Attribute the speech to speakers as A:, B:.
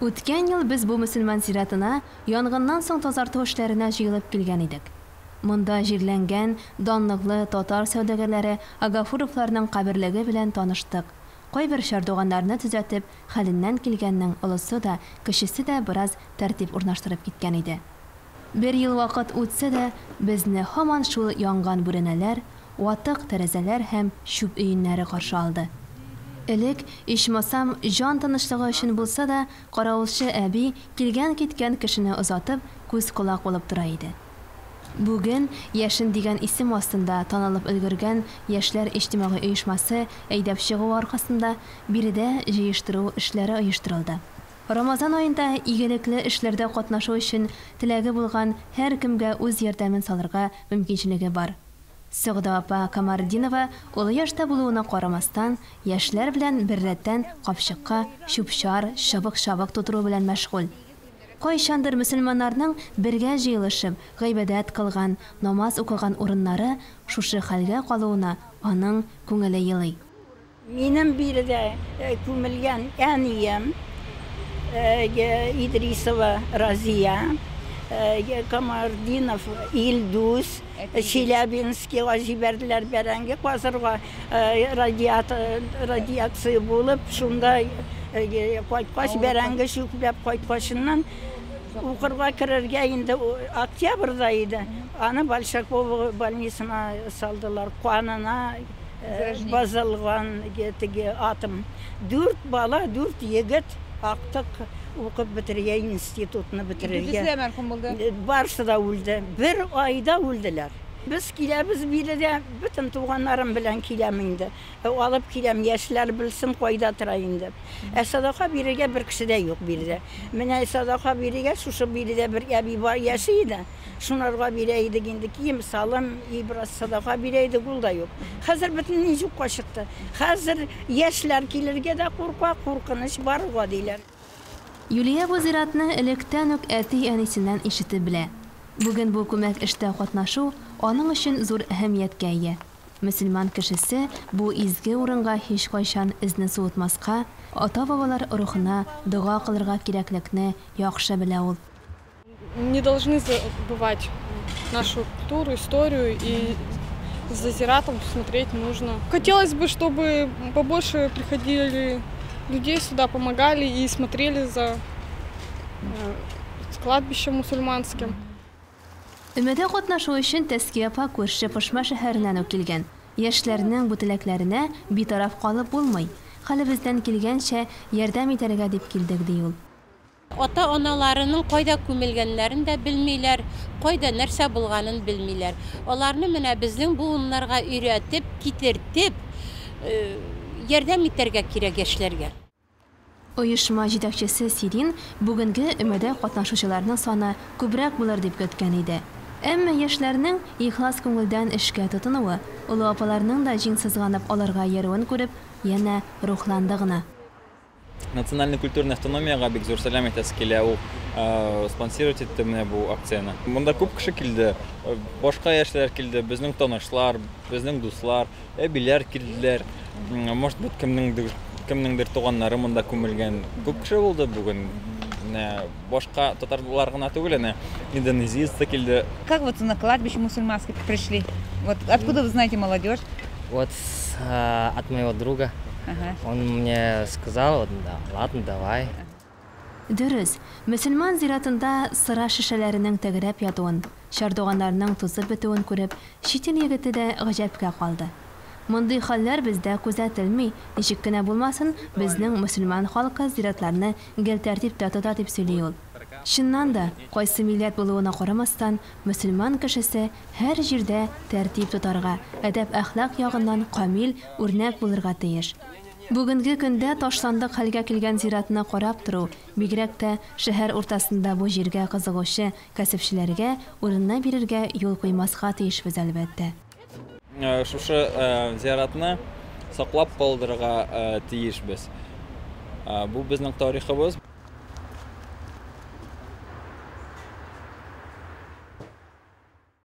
A: Үткән ел без бу мөселман зиратына янгыннан соң тазарту эшләренә җыелып килгән идек. Монда җирләнгән данлыклы татар сәүдәгәрләре Агафуровларның каберлеге белән таныштык. Кайбер чардуганнарны төзәтеп, хәленнән килгәннең олысы да, кечесе дә бераз тәртип урнаштырып киткән иде. Бер ел вакыт үтсә дә, безне һаман шул янган бүрәнәләр, ватык тәрәзәләр һәм чүп өеннәре каршы алды. Элек, ичмасам, җан тынычлыгы өчен булса да, каравылчы әби килгән-киткән кешене озатып, күз-колак булып тора иде. Бүген Яшин дигән исем астында танылып өлгергән яшьләр иҗтимагый оешмасы әйдәп чыгу аркасында биредә җыештыру эшләре оештырылды. Рамазан аенда игелекле эшләрдә катнашу өчен теләге булган һәр кемгә үз ярдәмен салырга мөмкинчелеге бар. Сәгъдә апа Камардинова улы яшьтә булуына карамастан, яшьләр белән беррәттән капчыкка чүп-чар, чабык тутыру белән мәшгуль. Кайчандыр мөселманнарның бергә җыелышып, гыйбадәт кылган, намаз укыган урыннары шушы хәлгә калуына аның күңеле елый.
B: Минем биредә күмелгән әнием Идрисова Разия, Камардинов Илдус, Челябинскига җибәрделәр бәрәңге казырга радиация булып, шунда кайткач бәрәңге шүкләп кайткачыннан укырга керергә инде октябрьдә иде. Аны Большакова больницасына салдылар. Канына базылган теге атым. 4 бала, 4 егет актык укып бетерергә, институтны бетерергә. Барысы да үлде. 1 айда үлделәр. Biz киләбез биредә, бөтен туганнарым белән киләм инде. Алып киләм, яшьләр белсен кайда тора инде. Садака бирергә бер кеше дә юк биредә. Менә садака бирергә шушы биредә бер әби бар яши иде. Шунарга бирә идек инде, кием салым, ибрас садака бирә идек, ул да юк. Хәзер бөтен юкка чыкты. Хәзер яшьләр килергә дә курка, куркыныч барга диләр.
A: Юлия бу зиратны электән үк әти-әнисеннән ишетеп белә. Бүген бу күмәк эштә катнашу аның өчен зур әһәмияткә ия. Мөселман кешесе бу изге урынга һич кайчан изне суытмаска, ата-бабалар рухына дуга кылырга кирәклекне яхшы белә ул.
C: Не должны забывать нашу культуру, историю, и за зиратом смотреть нужно. Хотелось бы, чтобы побольше приходили людей сюда, помогали и смотрели за кладбищем мусульманским.
A: Өмәдә катнашу өчен Тәския апа күрше Пошма шәһәреннән үк килгән. Яшьләрнең бу теләкләренә битараф калып булмый. Хәлебездән килгәнчә ярдәм итәргә дип килдек ди ул.
D: Ата-аналарының кайда күмелгәннәрен дә белмиләр, кайда нәрсә булганын белмиләр. Аларны менә безнең буыннарга өйрәтеп, китертеп, ярдәм итәргә кирәк яшьләргә.
A: Оешма җитәкчесе Сирин бүгенге өмәдә катнашучыларның саны күбрәк булыр дип көткән иде. Әмма яшьләрнең ихлас күңелдән эшкә тотынуы, олы апаларның да җиңсезганып алырга йөрүен күреп, янә рухланды гына.
E: Национальный культурный автономияга бик зур сәлам әйтәсе килә, ул спонсировать итте менә бу акцияны. Монда күп кеше килде, башка яшьләр килде, безнең танышлар, безнең дуслар, әбиләр килделәр. Может быть, кемнеңдер туганнары монда күмелгән. Күп кеше булды бүген. Башка татарлар гына түгел, индонезийцы килде.
F: Как вот на кладбище мусульманское пришли? Вот откуда вы знаете молодежь?
G: Вот от моего друга.
F: Ага.
G: Он мне сказал, да, ладно, давай.
A: Дөрес, мөселман зиратында сыра шешәләренең тәгәрәп ятуын, чардуганнарның тузып бетүен күреп, читен егете дә гаҗәпкә калды. Мондый хәлләр бездә күзәтелми, ничек кенә булмасын, безнең мөселман халкы зиратларны гел тәртиптә тота дип сөйли ул. Чыннан да, кайсы милләт булуына карамастан, мөселман кешесе һәр җирдә тәртип тотарга, әдәп-әхлак ягыннан камил үрнәк булырга тиеш. Бүгенге көндә ташландык хәлгә килгән зиратны карап тору, бигрәк тә шәһәр уртасында бу җиргә кызыгучы кәсепчеләргә урынны бирергә юл куймаска тиешбез әлбәттә.
E: Шушы зиратны саклап калдырырга тиешбез. Бу безнең тарихыбыз.